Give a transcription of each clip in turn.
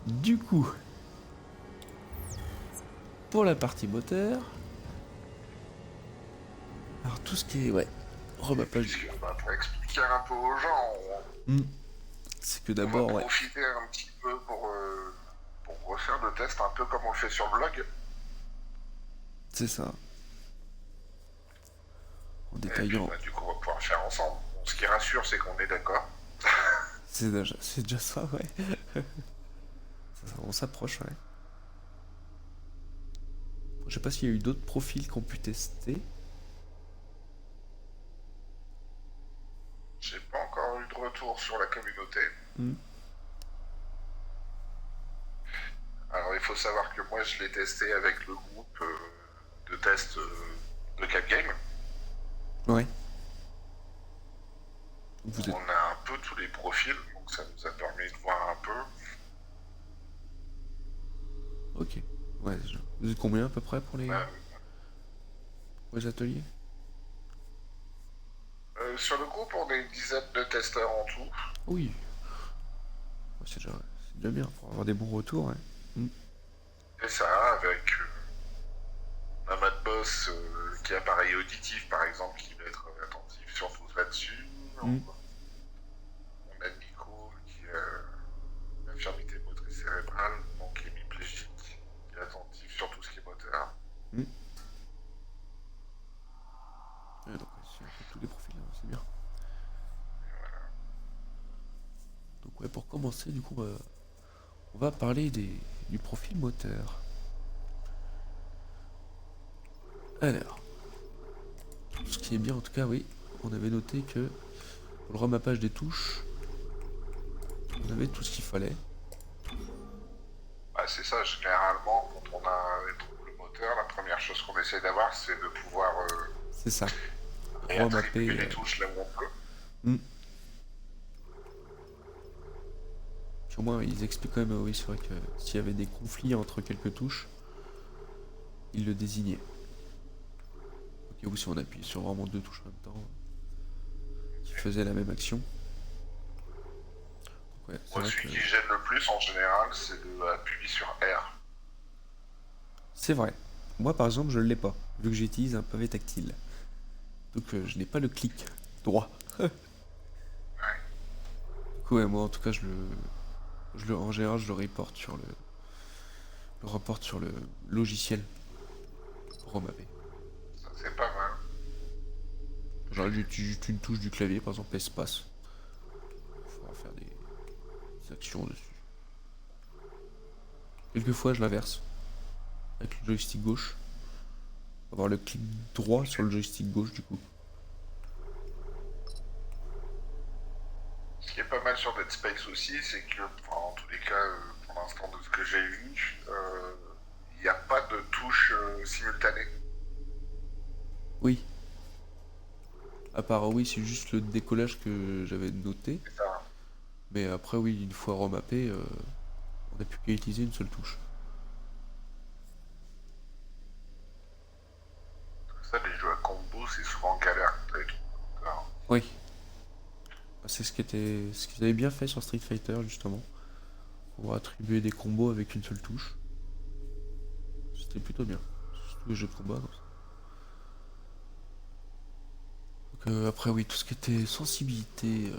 Du coup, pour la partie moteur, alors tout ce qui est, ouais, Et remappage. puisque, bah, pour expliquer un peu aux gens, Hmm, c'est que on va d'abord, ouais, profiter un petit peu pour refaire le test un peu comme on le fait sur le blog. c'est ça, en Et puis détaillant. bah, du coup, on va pouvoir le faire ensemble. Bon, ce qui rassure, c'est qu'on est d'accord. C'est déjà ça, ouais. On s'approche, ouais. Je sais pas s'il y a eu d'autres profils qu'on pu tester. J'ai pas encore eu de retour sur la communauté. Hmm, Alors il faut savoir que moi je l'ai testé avec le groupe de test de Capgame. ouais. Vous êtes. On a un peu tous les profils, donc ça nous a permis de voir un peu. Ok. Ouais, vous êtes combien à peu près Euh, pour les ateliers? sur le groupe, on est une dizaine de testeurs en tout. Oui. Ouais, c'est déjà bien pour avoir des bons retours, ouais. Hmm, Et ça, avec un Madboss qui a appareil auditif par exemple, qui va être attentif surtout là-dessus. On hmm. a Nico qui a une infirmité motrice cérébrale, donc hémiplégique, qui est attentif sur tout ce qui est moteur. Hmm. Ouais, donc ouais, c'est un peu tous les profils, hein, c'est bien. Donc ouais, pour commencer, du coup, on va parler du profil moteur. Alors, ce qui est bien en tout cas, oui, on avait noté que pour le remappage des touches, on avait tout ce qu'il fallait. Bah, c'est ça, généralement, quand on a des troubles moteurs, la première chose qu'on essaie d'avoir, c'est de pouvoir C'est ça. réattribuer Remapper. les touches là où on peut. Hmm. Puis au moins, ils expliquent quand même, oui, c'est vrai que s'il y avait des conflits entre quelques touches, ils le désignaient. Ok, ou si on appuie sur vraiment deux touches en même temps, qui faisaient la même action. Donc ouais, c'est Moi, vrai celui que qui gêne le plus en général, c'est d'appuyer sur R. c'est vrai. Moi, par exemple, je ne l'ai pas, vu que j'utilise un pavé tactile. Donc je n'ai pas le clic droit. Ouais. Du coup, ouais, moi, en tout cas, en général, je le reporte sur le logiciel pour remapper. Ça, c'est pas mal. En général, j'utilise juste une touche du clavier, par exemple espace. Il faudra faire des actions dessus. Quelquefois, je l'inverse avec le joystick gauche. Avoir le clic droit sur le joystick gauche, du coup. Ce qui est pas mal sur Dead Space aussi, c'est que, enfin, en tous les cas, pour l'instant, de ce que j'ai vu, il n'y a pas de touche simultanée. Oui. À part, oui, c'est juste le décollage que j'avais noté. C'est ça. Mais après, oui, une fois remappé, on n'a plus qu'à utiliser une seule touche. Ça, les jeux à combo, c'est souvent galère. T'as des trucs comme ça. Oui. C'est ce qu'ils avaient bien fait sur Street Fighter, justement. Pour attribuer des combos avec une seule touche. C'était plutôt bien. Surtout les jeux de combat, comme ça. Donc, après, oui, tout ce qui était sensibilité,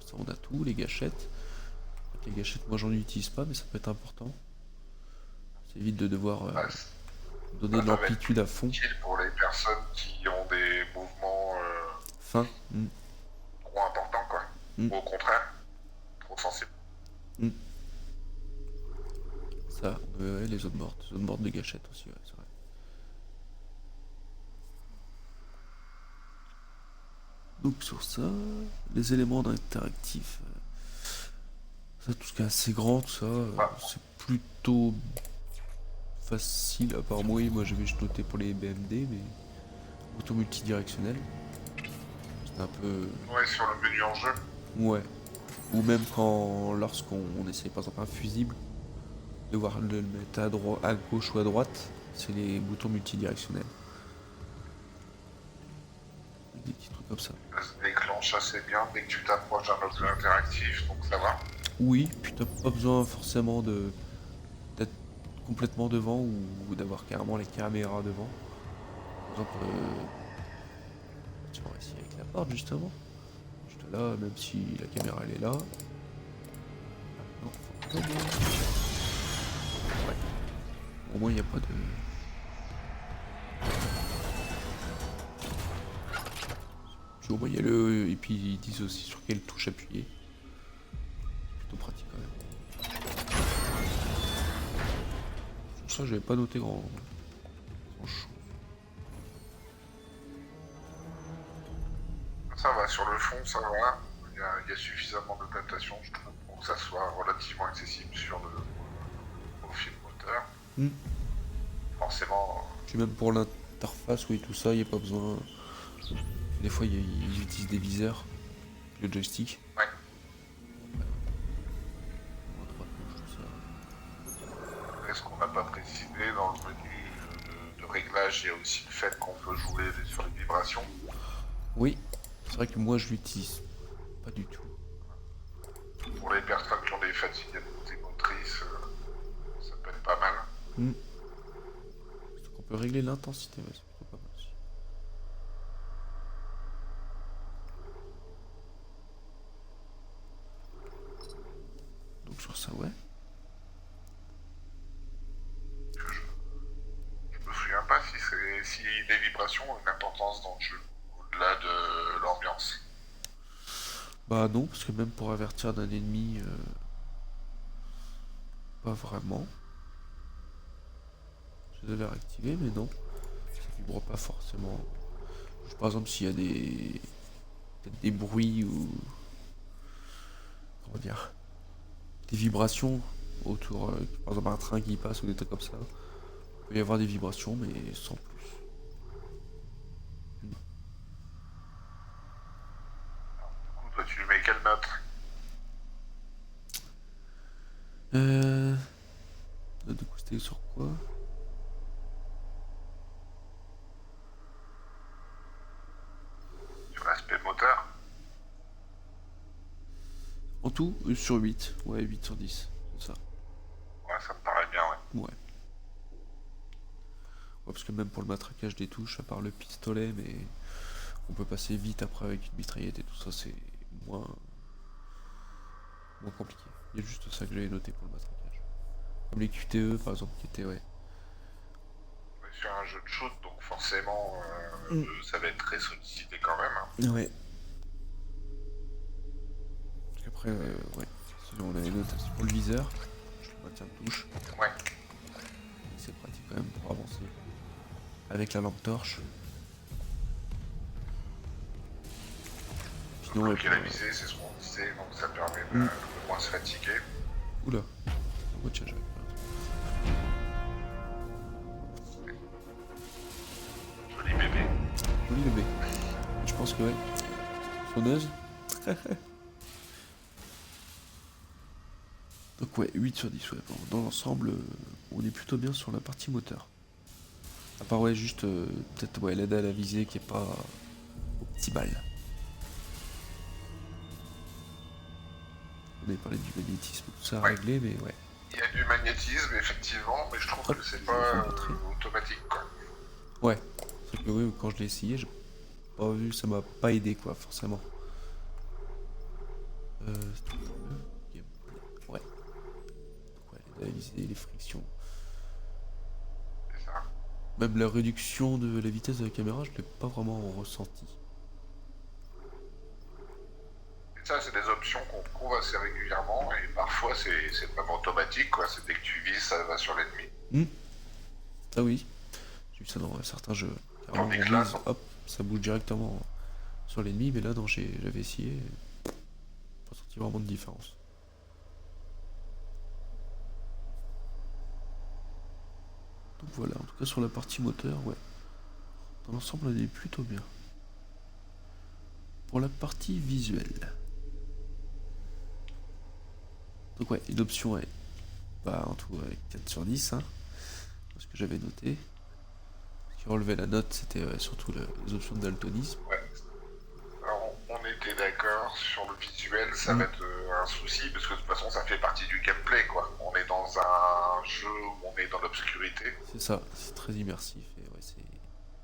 ça on a tout, les gâchettes. Les gâchettes, moi j'en utilise pas, mais ça peut être important. Ça évite de devoir Bah, donner ça, de ça va être l'amplitude à fond. utile pour les personnes qui ont des mouvements Fin. Hmm, trop importants, quoi. hmm, Ou au contraire, trop sensibles. hmm. Ça, ouais, les zones mortes de gâchettes aussi, ouais, c'est vrai. Donc sur ça, les éléments d'interactif, ça tout ce qui est assez grand, tout ça, Bah, c'est plutôt facile. À part moi j'avais juste noté pour les BMD, mais auto multidirectionnel, c'est un peu, ouais, sur le menu en jeu. ouais. Ou même lorsqu'on essaye par exemple un fusible, devoir le mettre à gauche ou à droite, c'est les boutons multidirectionnels. Des petits trucs comme ça. Ça se déclenche assez bien dès que tu t'approches d'un objet interactif, donc ça va. Oui, puis t'as pas besoin forcément de complètement devant ou d'avoir carrément les caméras devant. Par exemple, on va essayer avec la porte justement. Juste là, même si la caméra elle est là. Non, non, non. Ouais. Au moins il n'y a pas de. Puis au moins il y a le. Et puis ils disent aussi sur quelle touche appuyer. Plutôt pratique quand même. Sur ça j'avais pas noté grand chose. Ça va, sur le fond, ça va. Il y a suffisamment de datation, je trouve, pour que ça soit relativement accessible sur le profil moteur. Hmm. Forcément, Puis même pour l'interface, oui, tout ça, il n'y a pas besoin. Des fois, ils utilisent des viseurs, le joystick. ouais. On a 3 touches, tout ça. Après, ce qu'on n'a pas précisé dans le menu de réglage, il y a aussi le fait qu'on peut jouer sur les vibrations. Oui, c'est vrai que moi, je l'utilise pas du tout. Pour les personnes qui ont des fatigues motrices, ça peut être pas mal. Hmm. Donc on peut régler l'intensité, ouais, c'est plutôt pas mal aussi. Donc sur ça, ouais. Je me souviens pas si les vibrations ont une importance dans le jeu, au-delà de l'ambiance. Bah non, parce que même pour avertir d'un ennemi, pas vraiment. Je les avais réactivés, mais non. Ça vibre pas forcément. Juste, par exemple, s'il y a peut-être des bruits ou comment dire, des vibrations autour, par exemple un train qui passe ou des trucs comme ça. Il peut y avoir des vibrations, mais sans plus. Du coup, toi, tu lui mets quelle note? Du coup, c'était sur quoi? Sur l'aspect moteur? En tout, sur 8. Ouais, 8 sur 10. C'est ça. Ouais, ça me paraît bien, ouais. Ouais. Ouais, parce que même pour le matraquage des touches, à part le pistolet, mais on peut passer vite après avec une mitraillette et tout ça, c'est moins, moins compliqué. Il y a juste ça que j'avais noté pour le matraquage. Comme les QTE par exemple, qui étaient, ouais. On est sur un jeu de shoot, donc forcément, ça va être très sollicité quand même. Hein. Ouais. Parce qu'après, ouais. Sinon, on a les notes aussi pour le viseur. Je le maintiens de touche. Ouais. C'est pratique quand même pour avancer. Avec la lampe torche. Sinon, ouais, Bloquer la visée, c'est ce qu'on disait, donc ça permet de moins se fatiguer. Oula. Oh, tiens, j'avais pas. Joli bébé. Joli bébé. Je pense que ouais. Sonneuse. Donc ouais, 8 sur 10, ouais. Bon, dans l'ensemble, on est plutôt bien sur la partie moteur. À part ouais, juste peut-être ouais, l'aide à la visée qui est pas optimale. On avait parlé du magnétisme, tout ça à Ouais. régler, mais ouais. Il y a du magnétisme, effectivement, mais je trouve Hop, que c'est je pas vais montrer. automatique, quoi. Ouais. C'est que oui, quand je l'ai essayé, j'ai pas vu, ça m'a pas aidé quoi, forcément. C'était pour le gameplay. Ouais. Donc ouais, l'aide à la visée, les frictions. C'est ça. Même la réduction de la vitesse de la caméra, je l'ai pas vraiment ressenti. Et ça, c'est des options qu'on trouve assez régulièrement, et parfois, c'est vraiment automatique, quoi. C'est dès que tu vises, ça va sur l'ennemi. Ah oui, j'ai vu ça dans certains jeux. Carrément, Tandis on que là, vise, non. hop, ça bouge directement sur l'ennemi, mais là, non, j'avais essayé, pas senti vraiment de différence. Donc voilà, en tout cas sur la partie moteur, ouais. Dans l'ensemble, on est plutôt bien. Pour la partie visuelle. Donc ouais, une option est pas en tout 4 sur 10, hein. Ce que j'avais noté. Ce qui relevait la note, c'était surtout les options de daltonisme. Ouais. Alors, on est t'es d'accord, sur le visuel, ça Mm. va être un souci, parce que de toute façon, ça fait partie du gameplay, quoi. On est dans un jeu où on est dans l'obscurité, C'est ça, c'est très immersif et ouais, c'est.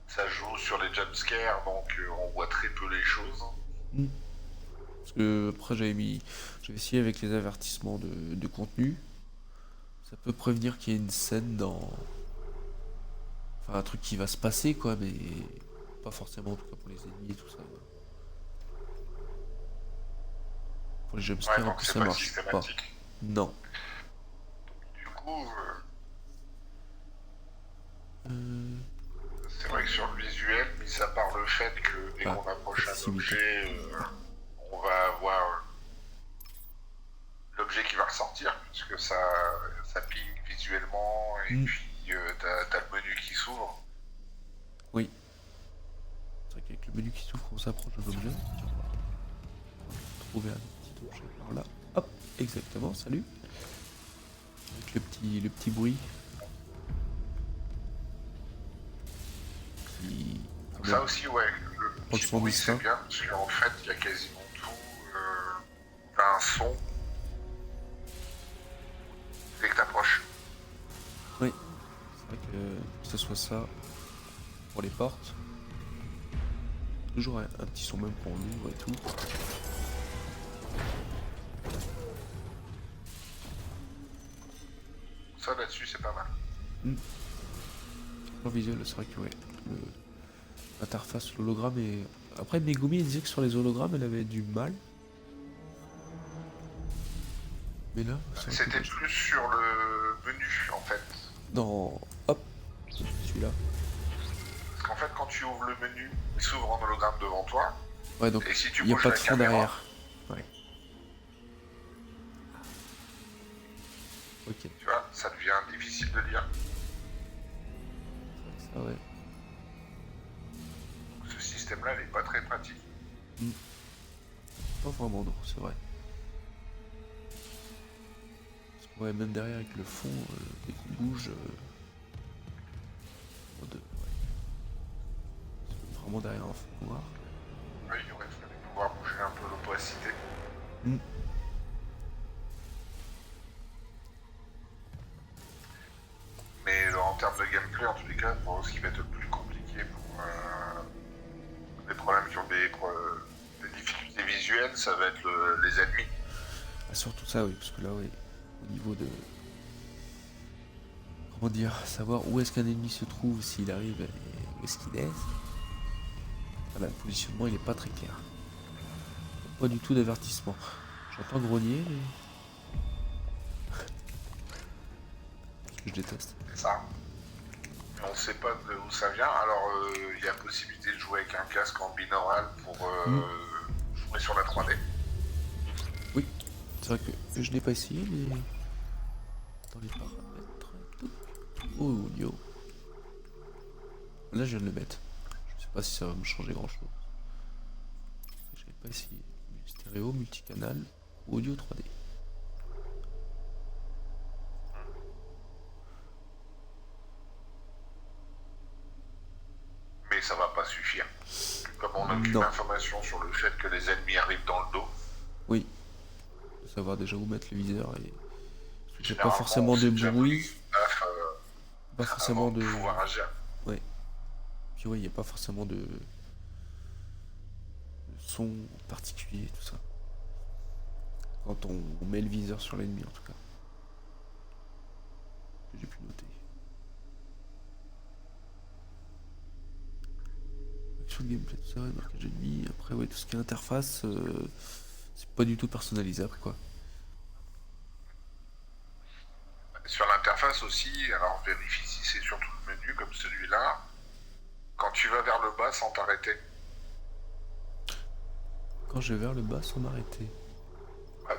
ça joue sur les jumpscares, donc on voit très peu les choses. Mm. Parce que après j'avais essayé avec les avertissements de contenu. Ça peut prévenir qu'il y a une scène dans, enfin un truc qui va se passer quoi, mais pas forcément en tout cas pour les ennemis et tout ça. Pour les Ouais, jumpscares en donc plus c'est ça pas marche pas. systématique. Non. Du coup, Euh, c'est vrai que sur le visuel, mis à part le fait que dès Ah, qu'on approche un accessibilité. objet, on va avoir l'objet qui va ressortir, puisque ça ping visuellement, et Mm. puis t'as le menu qui s'ouvre. Oui. C'est vrai qu'avec le menu qui s'ouvre quand on s'approche d'un objet, tiens, on va trouver un petit objet par là. Hop, exactement, salut. Avec le petit bruit qui quand Ça même aussi, ouais, le prend le petit son bruit c'est distinct. bien, parce qu'en fait, il y a quasiment tout. T'as un son dès que t'approches. Oui, c'est vrai que ce soit ça pour les portes, toujours un petit son même quand on l'ouvre et tout. Ça là-dessus, c'est pas mal. Mm. En visuel, c'est vrai que ouais, l'interface, l'hologramme et. Après Megumi elle disait que sur les hologrammes elle avait du mal. Mais là, c'est vrai que C'était plus sur le menu, en fait. dans. Hop, celui-là. Parce qu'en fait, quand tu ouvres le menu, il s'ouvre en hologramme devant toi, Ouais, donc et si tu il n'y a bouges pas la de fond caméra, derrière. Ouais, ok. tu vois, ça devient difficile de lire. Ça, ouais. Donc, ce système-là, il n'est pas très pratique. Mm. Pas vraiment, non, c'est vrai. Parce que, ouais, même derrière avec le fond, dès qu'on bouge. Ouais. C'est vraiment derrière un fond noir. Oui, il aurait fallu pouvoir bouger un peu l'opacité. Mm. Mais en termes de gameplay, en tous les cas, pour ce qui va être le plus compliqué pour des problèmes qui ont des difficultés visuelles, ça va être les ennemis. Ah, surtout ça, oui, parce que là, oui, au niveau de. Comment dire, savoir où est-ce qu'un ennemi se trouve, s'il arrive et où est-ce qu'il est. Voilà, le positionnement, il est pas très clair. Pas du tout d'avertissement. J'entends grogner, mais. Ce que je déteste. C'est ça. Mais on ne sait pas d'où ça vient. Alors, il y a possibilité de jouer avec un casque en binaural pour Mm. jouer sur la 3D. Oui, c'est vrai que je n'ai pas essayé, mais. Dans les paramètres. Audio. Là, je viens de le mettre. Je sais pas si ça va me changer grand chose. J'avais pas essayé. Stéréo, multicanal, audio 3D. Mais ça va pas suffire. Comme on n'a aucune Non. information sur le fait que les ennemis arrivent dans le dos, Oui. Faut savoir déjà où mettre le viseur et. Il n'y a pas généralement, forcément on de s'est déjà bruit. pris une baffe, Pas avant forcément de de. pouvoir agir. Ouais. Puis ouais, il n'y a pas forcément de son particulier, tout ça. Quand on met le viseur sur l'ennemi, en tout cas. Que j'ai pu noter. Action de gameplay, tout ça, marquage ennemi. Après, ouais, tout ce qui est interface, c'est pas du tout personnalisable, quoi. Sur l'interface aussi, alors vérifie si c'est surtout le menu comme celui-là. Quand tu vas vers le bas sans t'arrêter, Quand je vais vers le bas sans m'arrêter.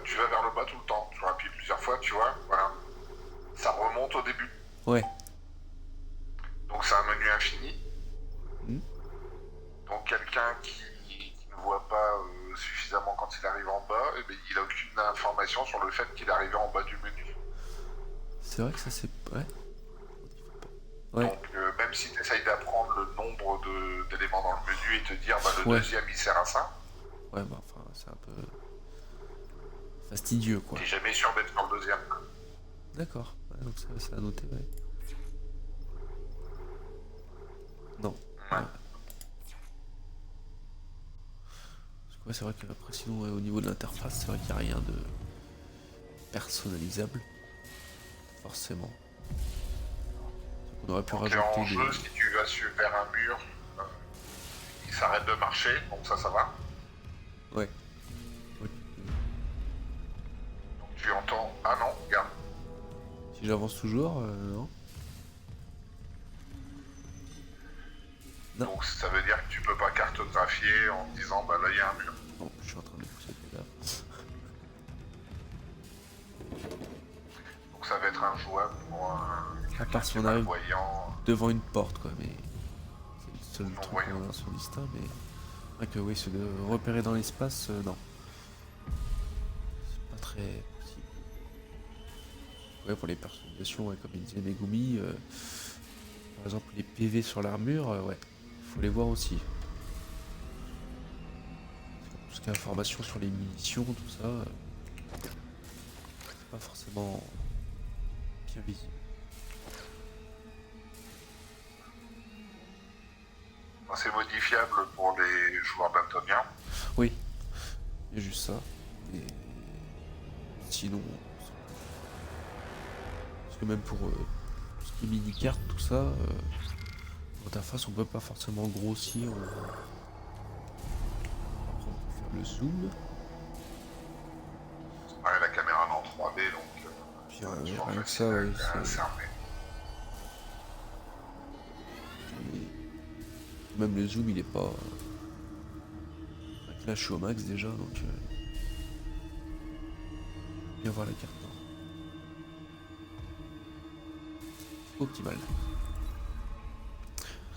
tu vas vers le bas tout le temps. Tu appuies plusieurs fois, tu vois, voilà. Ça remonte au début. Ouais. Donc c'est un menu infini. Hmm. Donc quelqu'un qui ne voit pas suffisamment quand il arrive en bas, eh ben, il n'a aucune information sur le fait qu'il est arrivé en bas du menu. C'est vrai que ça c'est. Ouais. Ouais. Donc même si tu essayes d'apprendre le nombre d'éléments dans le menu et te dire bah, le Ouais. deuxième il sert à ça, Ouais, bah enfin, c'est un peu fastidieux, quoi. T'es jamais sûr d'être sur le deuxième. D'accord. Ouais, donc ça a noté, ouais. Non. Ouais. Parce que ouais, c'est vrai qu'après, sinon, ouais, au niveau de l'interface, c'est vrai qu'il n'y a rien de personnalisable. Forcément. On aurait pu Donc rajouter en des... jeu, si tu vas vers un mur, euh, il s'arrête de marcher, donc ça va. Ouais. Ouais. Donc tu entends, ah non, regarde, Si j'avance toujours, non. Non. donc ça veut dire que tu peux pas cartographier en te disant, bah là il y a un mur. Non, je suis en train de pousser le cadavre. Donc ça va être injouable pour À quelqu'un part qui si est on arrive malvoyant devant une porte, quoi, mais c'est le ou seul truc non-voyant. qu'on a sur distinct, mais c'est vrai que oui, se de repérer dans l'espace, non. C'est pas très possible. Ouais, pour les personnalisations, ouais, comme il disait Megumi, par exemple les PV sur l'armure, ouais, faut les voir aussi. Tout ce qui est information sur les munitions, tout ça, c'est pas forcément bien visible. Enfin, c'est modifiable pour les joueurs daltoniens. Oui, il y a juste ça. Et sinon, parce que même pour tout ce qui est mini-carte, tout ça, l'interface on peut pas forcément grossir. Après on peut faire le zoom. Ouais, la caméra est en 3D, donc Puis ça va être ouais, toujours rien que facile ça, ouais, à cerner. même le zoom il est pas. Là je suis au max déjà, donc bien voir la carte. Non. Optimal.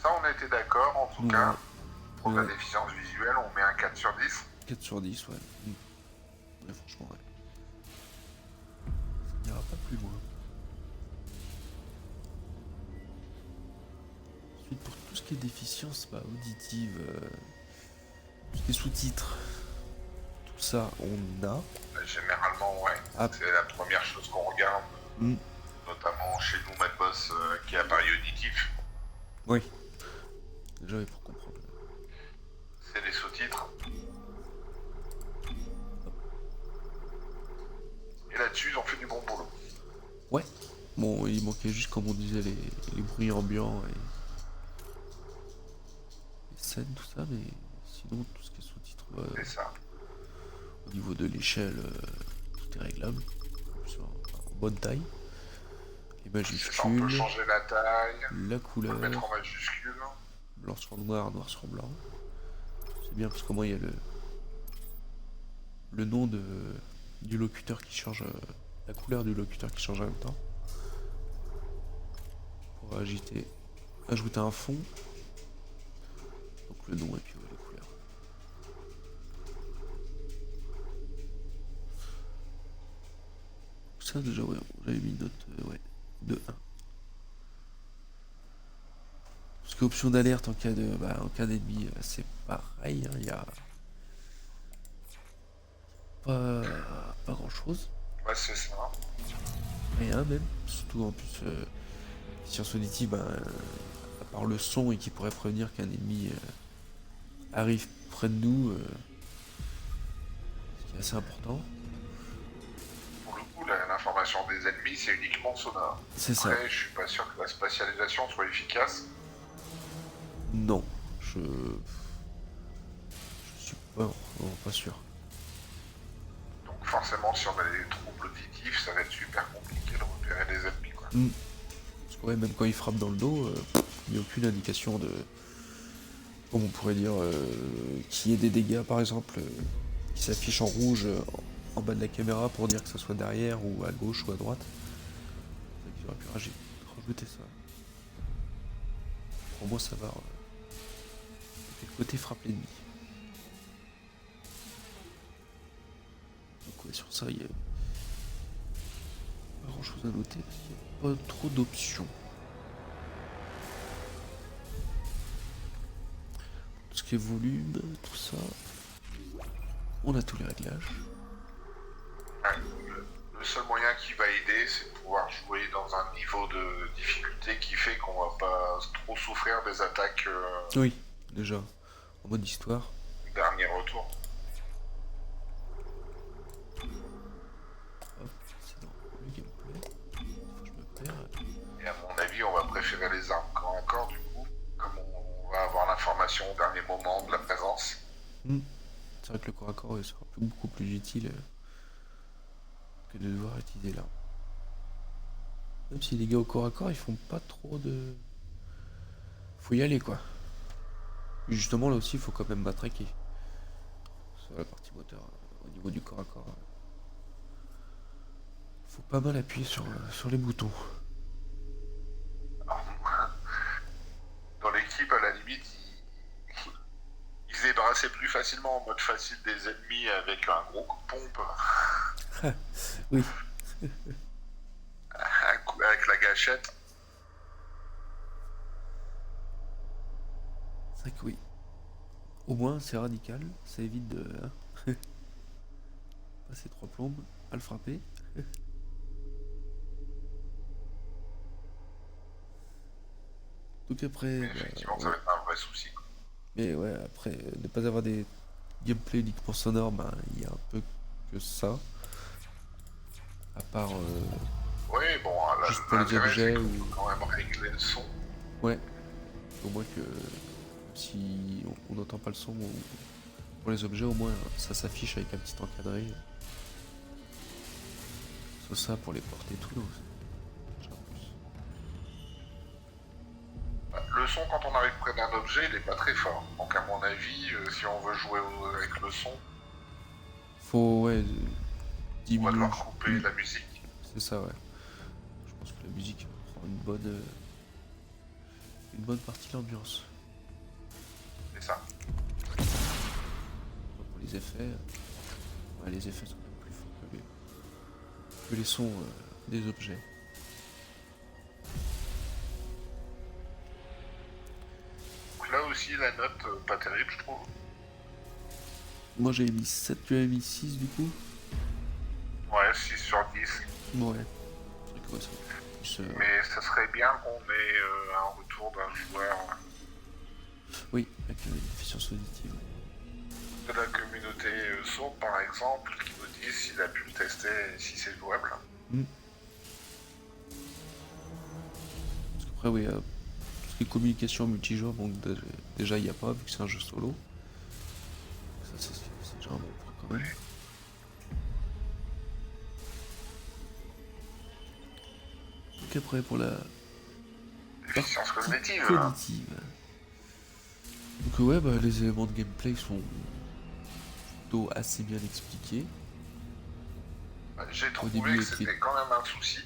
Ça, on a été d'accord, en tout Ouais. cas. Pour la Ouais. déficience visuelle, on met un 4 sur 10. 4 sur 10, ouais. Ouais, franchement, ouais. Ça n'ira pas plus loin. Ensuite, pour tout ce qui est déficience auditive, tout ce qui est sous-titres, tout ça, on a. Généralement, ouais. Ah. C'est la première chose qu'on regarde, Mm. notamment chez nous, Madboss, qui est appareil auditif. Oui. Déjà, oui, pour comprendre. C'est les sous-titres. Et là-dessus, ils ont fait du bon boulot. Ouais. Bon, il manquait juste, comme on disait, les bruits ambiants et les scènes, tout ça, mais sinon, tout ce qui est sous-titres, C'est ça. au niveau de l'échelle, tout est réglable. En bonne taille. Les C'est ça, on peut majuscules, changer la taille, la on peut le couleur, mettre en majuscule. blanc sur noir, noir sur blanc. C'est bien parce qu'au moins il y a le nom du locuteur qui change, la couleur du locuteur qui change en même temps. Pour ajouter un fond. Donc le nom et puis ouais, les couleurs. Ça déjà ouais, j'avais mis une note de 1. Parce qu'option d'alerte en cas d'ennemi, c'est pareil, il y a pas grand chose. Ouais, c'est ça. Rien même. Surtout en plus, science auditive, à part le son et qui pourrait prévenir qu'un ennemi arrive près de nous, ce qui est assez important. Pour le coup, l'information des ennemis, c'est uniquement sonore. C'est ça. Après, je suis pas sûr que la spatialisation soit efficace. Non, je suis pas sûr. Donc forcément, si on a des troubles auditifs, ça va être super compliqué de repérer les ennemis, quoi. Parce que ouais, même quand il frappe dans le dos, il n'y a aucune indication de, comme on pourrait dire, qu'il y ait des dégâts par exemple, qui s'affichent en rouge en bas de la caméra pour dire que ce soit derrière ou à gauche ou à droite. C'est vrai qu'ils auraient pu rajouter ça. Pour moi, savoir de quel côté frappe l'ennemi. Donc ouais, sur ça, il y a pas grand chose à noter parce qu'il n'y a pas trop d'options. Tout ce qui est volume, tout ça. On a tous les réglages. Ouais, le seul moyen qui va aider, c'est de pouvoir jouer dans un niveau de difficulté qui fait qu'on va pas trop souffrir des attaques Oui, déjà, en mode histoire. dernier retour. Hop, c'est dans le gameplay. Faut que je me perds. Et à mon avis, on va préférer les armes corps à corps, du coup, comme on va avoir l'information au dernier moment de la présence. C'est vrai que le corps à corps il sera beaucoup plus utile que de devoir utiliser l'arme. Même si les gars au corps à corps ils font pas trop de. Faut y aller quoi. Et justement là aussi il faut quand même matraquer. Sur la partie moteur, au niveau du corps à corps. Faut pas mal appuyer sur les boutons. Alors, dans l'équipe, à la limite, ils se débarrassaient plus facilement en mode facile des ennemis avec un gros coup de pompe, Oui, un coup avec la gâchette. c'est vrai que oui. Au moins c'est radical, ça évite de passer trois plombes à le frapper. Donc après, Mais bah, effectivement, ça ouais. va être un vrai souci, quoi. Mais ouais, après, ne pas avoir des gameplay uniquement sonores, bah, il y a un peu que ça. À part Oui, bon, juste pour les l'intérêt, c'est objets qu'il faut ou. quand même régler le son. Ouais, au moins que si on n'entend pas le son ou pour les objets, au moins ça s'affiche avec un petit encadré. C'est ça pour les porter et tout. Donc, c'est déjà un plus. Le son, quand on arrive près d'un objet, il n'est pas très fort. Donc, à mon avis, si on veut jouer avec le son, Faut, ouais, on va diminuer. devoir couper la musique. C'est ça, ouais. Je pense que la musique prend une bonne partie de l'ambiance. C'est ça. Pour les effets, ouais, les effets sont même plus forts que les sons des objets. Donc là aussi, la note, pas terrible, je trouve. Moi j'avais mis 7, tu avais mis 6 du coup. Ouais, 6 sur 10. Ouais. C'est vrai que ouais, ça plus, Mais ça serait bien qu'on ait un retour d'un joueur oui, avec une efficience auditive. de la communauté sourde, par exemple, qui nous dise s'il a pu le tester et si c'est jouable. Parce qu'après, oui, tout ce qui est communication multijoueur, bon, déjà il n'y a pas, vu que c'est un jeu solo. Ça, c'est déjà un bon point quand même. Donc après, pour la Efficience cognitive. cognitive. Donc ouais, bah, les éléments de gameplay sont plutôt assez bien expliqués. J'ai trouvé début, que il était c'était quand même un souci.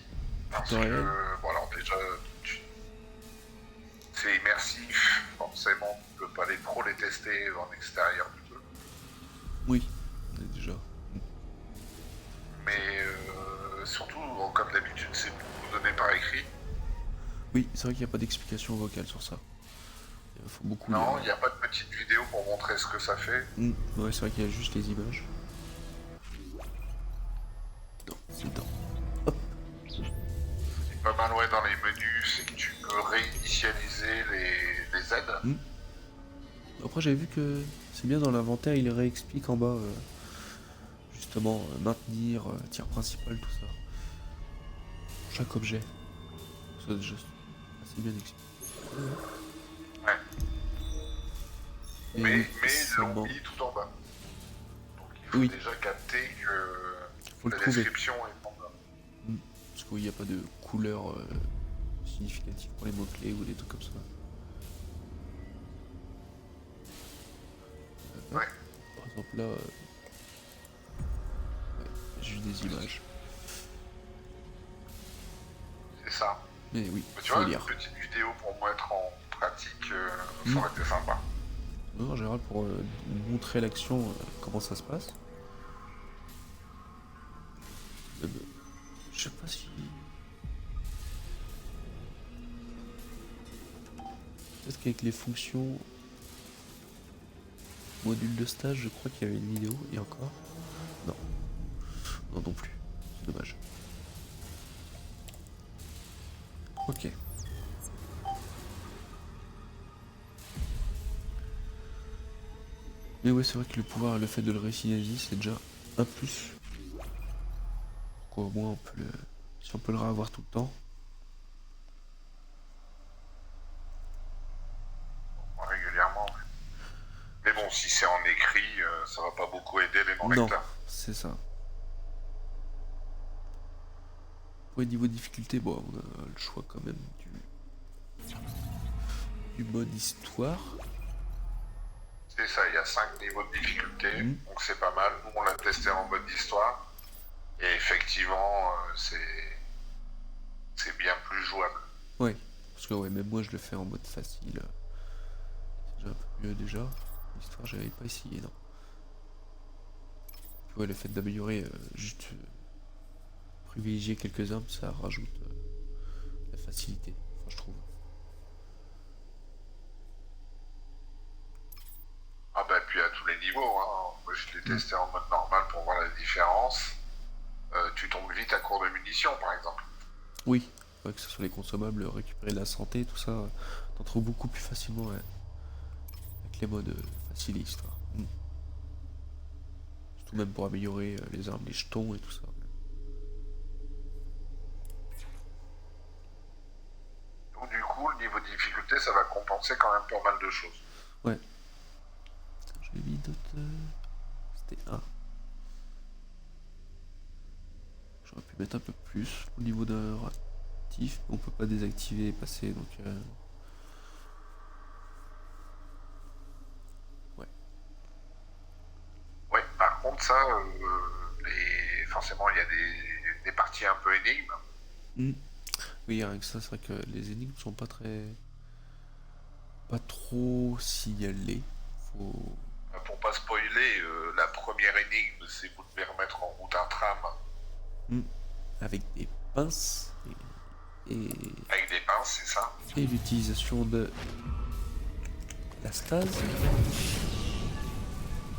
Parce tutoriel. que, bon, alors déjà, c'est immersif. Forcément, tu peux pas trop les tester en extérieur du jeu. Oui, déjà. Mais surtout, comme d'habitude, c'est beaucoup donné par écrit. Oui, c'est vrai qu'il n'y a pas d'explication vocale sur ça. Il faut beaucoup Non, il lire. n'y a pas de petite vidéo pour montrer ce que ça fait. Ouais, c'est vrai qu'il y a juste les images. Non, c'est dedans. Pas mal, ouais, dans les menus, c'est que tu peux réinitialiser les aides. Après, j'avais vu que c'est bien dans l'inventaire, il réexplique en bas justement maintenir, tir principal, tout ça. Pour chaque objet. Ça déjà assez bien expliqué. Ouais. Et Mais oui, ils ça l'ont manque. mis tout en bas. Donc il faut Oui. déjà capter Faut que le la trouver. description est en bas. Parce qu'il n'y a pas de couleur significative pour les mots-clés ou des trucs comme ça. Ouais. Par exemple là, ouais, juste des images. C'est ça. Mais oui, Mais tu faut vois, lire. une petite vidéo pour mettre en pratique, ça aurait été sympa. Non, en général, pour montrer l'action, comment ça se passe. Je sais pas si. Peut-être qu'avec les fonctions. Module de stage, je crois qu'il y avait une vidéo, et encore. Non. Non non plus. C'est dommage. Ok. Mais ouais, c'est vrai que le pouvoir, le fait de le réinitialiser, c'est déjà un plus. Au moins, on peut le... si on peut le revoir tout le temps. Régulièrement. Ouais. Mais bon, si c'est en écrit, ça va pas beaucoup aider les Non, non-lecteurs. c'est ça. Pour les niveaux de difficulté, bon, on a le choix quand même du mode histoire. C'est ça, il y a 5 niveaux de difficulté, Mhm. donc c'est pas mal. Nous, on l'a testé en mode histoire, et effectivement, c'est bien plus jouable. Ouais, parce que ouais, même moi je le fais en mode facile. C'est déjà un peu mieux déjà. L'histoire, j'avais pas essayé, non. Puis ouais, le fait d'améliorer, juste privilégier quelques armes, ça rajoute la facilité, enfin, je trouve. Ah bah puis à tous les niveaux, hein. Moi je l'ai Mhm. testé en mode normal pour voir la différence. Tu tombes vite à court de munitions par exemple. Oui, ouais, que ce soit les consommables, récupérer la santé, tout ça, t'en trouves beaucoup plus facilement ouais, avec les modes faciles et histoire. Surtout même pour améliorer les armes, les jetons et tout ça. Donc du coup, le niveau de difficulté, ça va compenser quand même pas mal de choses. Ouais. J'ai mis d'autres. C'était 1. J'aurais pu mettre un peu plus au niveau narratif. On peut pas désactiver et passer donc. Ouais. Ouais, par contre ça, forcément il y a des parties un peu énigmes. Mm. Oui, rien que ça, c'est vrai que les énigmes sont pas très. Pas trop signalées. Faut. Pour pas spoiler, la première énigme, c'est vous devez remettre en route un tram Mm. Avec des pinces et avec des pinces, c'est ça. et l'utilisation de la stase.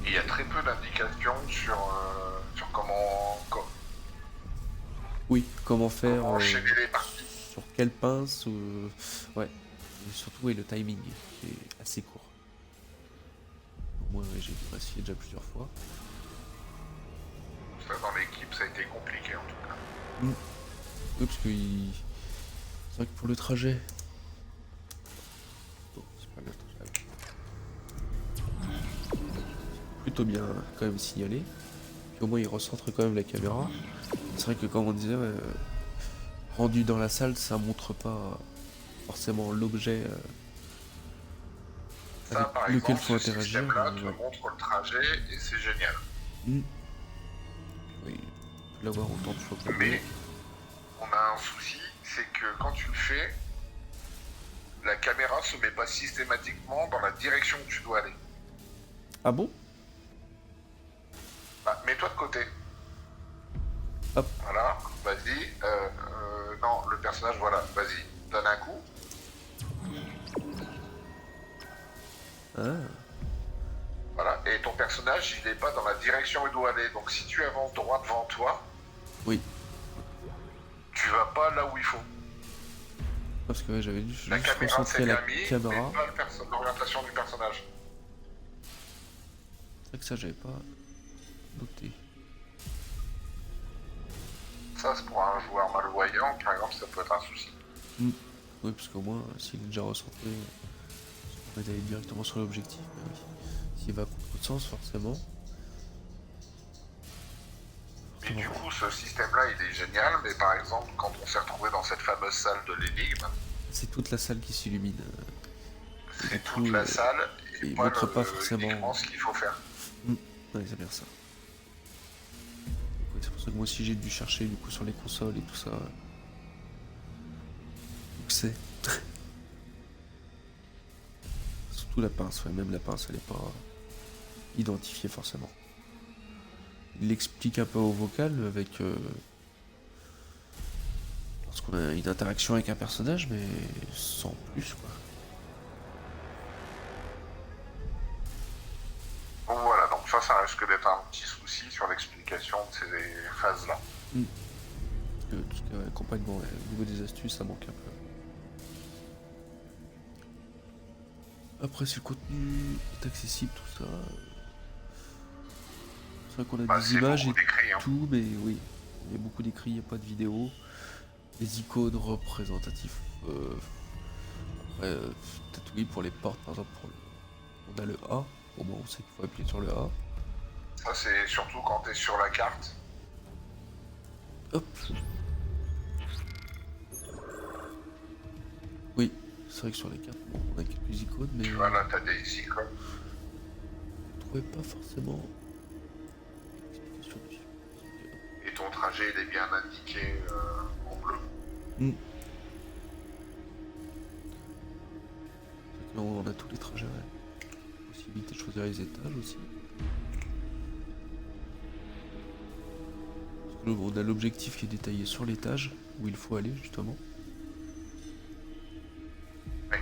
Et il y a très peu d'indications sur Oui, comment faire, comment enchaîner les parties. sur quelle pince, ouais. Et surtout, oui, le timing qui est assez court. Moi, ouais, j'ai essayé déjà plusieurs fois. Ça, dans l'équipe, ça a été compliqué en tout cas. Mm. Oui, parce que c'est vrai que pour le trajet. Bon, c'est pas grave. Plutôt bien quand même signalé. Puis au moins, il recentre quand même la caméra. C'est vrai que, comme on disait, ouais, rendu dans la salle, ça montre pas forcément l'objet Ça, avec par lequel exemple, faut ce interagir. système-là te Ouais. montre le trajet et c'est génial. Mm. Oui, on peut l'avoir autant de fois qu'on veut. Mais on a un souci, c'est que quand tu le fais, la caméra se met pas systématiquement dans la direction où tu dois aller. Ah bon? Bah, mets-toi de côté. Hop. Voilà, vas-y. Non, le personnage, voilà, vas-y. Donne un coup. Ah. Voilà, et ton personnage, il n'est pas dans la direction où il doit aller. Donc si tu avances droit devant toi, Oui. tu vas pas là où il faut. Parce que ouais, j'avais dû La juste caméra, c'est recentrer la bien mis, caméra. mais pas l'orientation du personnage. C'est vrai que ça, j'avais pas noté. Ça, c'est pour un joueur malvoyant, par exemple, ça peut être un souci. Mm. Oui, parce qu'au moins, s'il est déjà recentré, on va aller directement sur l'objectif. Mais oui. S'il va à contre-sens, forcément. Et du coup, ce système-là, il est génial, mais par exemple, quand on s'est retrouvé dans cette fameuse salle de l'énigme, C'est toute la salle qui s'illumine. Et c'est du toute coup, la salle et il pas, montre pas forcément. uniquement ce qu'il faut faire. Ouais, c'est bien ça. Ouais, c'est pour ça que moi aussi j'ai dû chercher du coup sur les consoles et tout ça. Donc c'est. Surtout la pince, ouais, même la pince elle est pas identifiée forcément. Il l'explique un peu au vocal avec. Lorsqu'on a une interaction avec un personnage, mais sans plus quoi. risque d'être un petit souci sur l'explication de ces phases-là. Tout ce qui est accompagnement, ouais, au niveau des astuces, ça manque un peu. Après, si le contenu est accessible, tout ça. C'est vrai qu'on a Bah, des c'est images et beaucoup d'écrits, hein. tout, mais oui, il y a beaucoup d'écrits, il n'y a pas de vidéo. Les icônes représentatifs. Après, peut-être oui, pour les portes, par exemple, on a le A. Au moins, on sait qu'il faut appuyer sur le A. Ça, c'est surtout quand tu es sur la carte. Hop. Oui, c'est vrai que sur les cartes, bon, on a quelques icônes, mais Tu vois, là, tu as des icônes. je trouvais pas forcément explication dessus. Et ton trajet, il est bien indiqué en bleu. C'est vrai que là, on a tous les trajets, ouais. Possibilité de choisir les étages aussi. Parce que là, on a l'objectif qui est détaillé sur l'étage où il faut aller justement. Oui.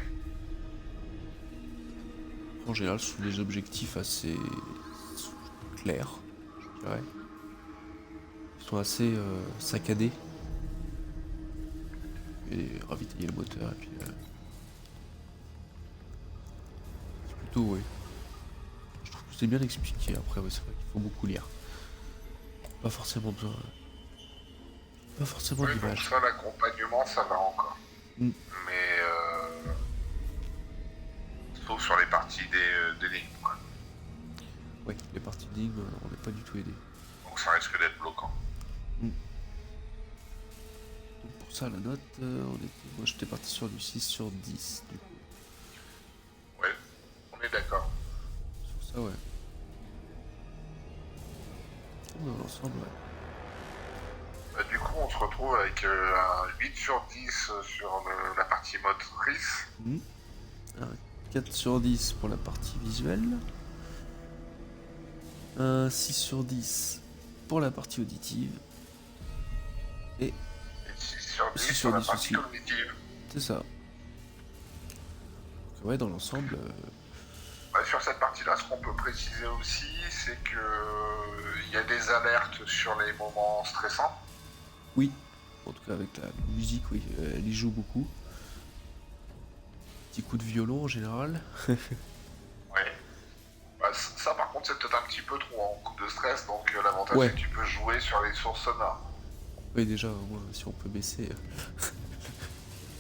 En général, ce sont des objectifs assez clairs, je dirais. Ils sont assez saccadés. Et ravitailler le moteur et puis... c'est plutôt, ouais. Je trouve que c'est bien expliqué. Après, ouais, c'est vrai qu'il faut beaucoup lire. Pas forcément besoin... Pas forcément Oui, donc d'images. ça, l'accompagnement, ça va encore. Mm. Mais sauf sur les parties des lignes, quoi. Ouais, les parties d'énigmes, on n'est pas du tout aidé. Donc ça risque d'être bloquant. Donc pour ça, la note, moi j'étais parti sur du 6 sur 10, du coup. Ouais, on est d'accord. Sur ça, ouais. Dans l'ensemble, ouais. Bah, du coup, on se retrouve avec un 8 sur 10 sur la partie motrice. Un 4 sur 10 pour la partie visuelle. Un 6 sur 10 pour la partie auditive. Et Et 6 sur 10 6 sur sur la 10 partie aussi. cognitive. C'est ça. Donc, ouais, dans l'ensemble, Ouais, sur cette partie-là, ce qu'on peut préciser aussi, c'est que il y a des alertes sur les moments stressants. oui. En tout cas, avec la musique, oui, elle y joue beaucoup. Petit coup de violon en général. Ouais. Bah, ça, par contre, c'est peut-être un petit peu trop en coup de stress, donc l'avantage, Ouais. c'est que tu peux jouer sur les sources sonores. Oui, déjà, au moins, si on peut baisser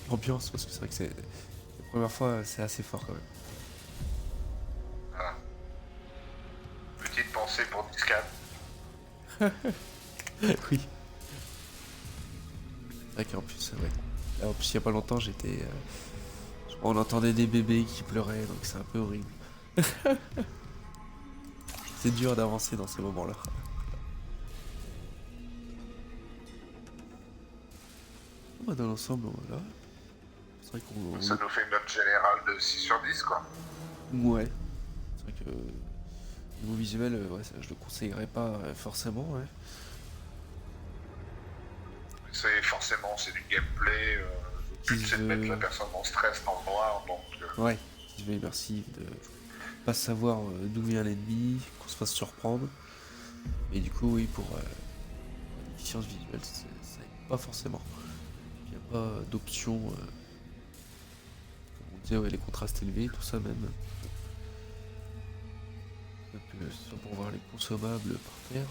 l'ambiance, parce que c'est vrai que c'est. La première fois, c'est assez fort quand même. Voilà. Petite pensée pour Discap. Oui. C'est vrai qu'en plus, ouais. Là, en plus, il y a pas longtemps, j'étais. On entendait des bébés qui pleuraient, donc c'est un peu horrible. C'est dur d'avancer dans ces moments-là. Bah, dans l'ensemble, voilà. C'est vrai qu'on. Ça nous fait une note générale de 6 sur 10, quoi. Ouais. C'est vrai que. Niveau visuel, ouais, ça, je le conseillerais pas forcément, ouais. C'est du gameplay. Le but, c'est de mettre la personne en stress dans le noir, donc Ouais, qui se veut immersif, de pas savoir d'où vient l'ennemi, qu'on se fasse surprendre. Mais du coup, oui, pour la déficience visuelle, ça aide pas forcément. Il n'y a pas d'option, comme on disait, ouais, les contrastes élevés, tout ça même. Donc, ça pour voir les consommables par terre,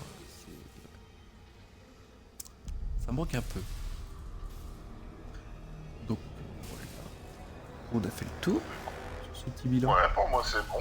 ça manque un peu. Donc, voilà. On a fait le tour sur ce petit bilan. ouais, pour moi, c'est bon.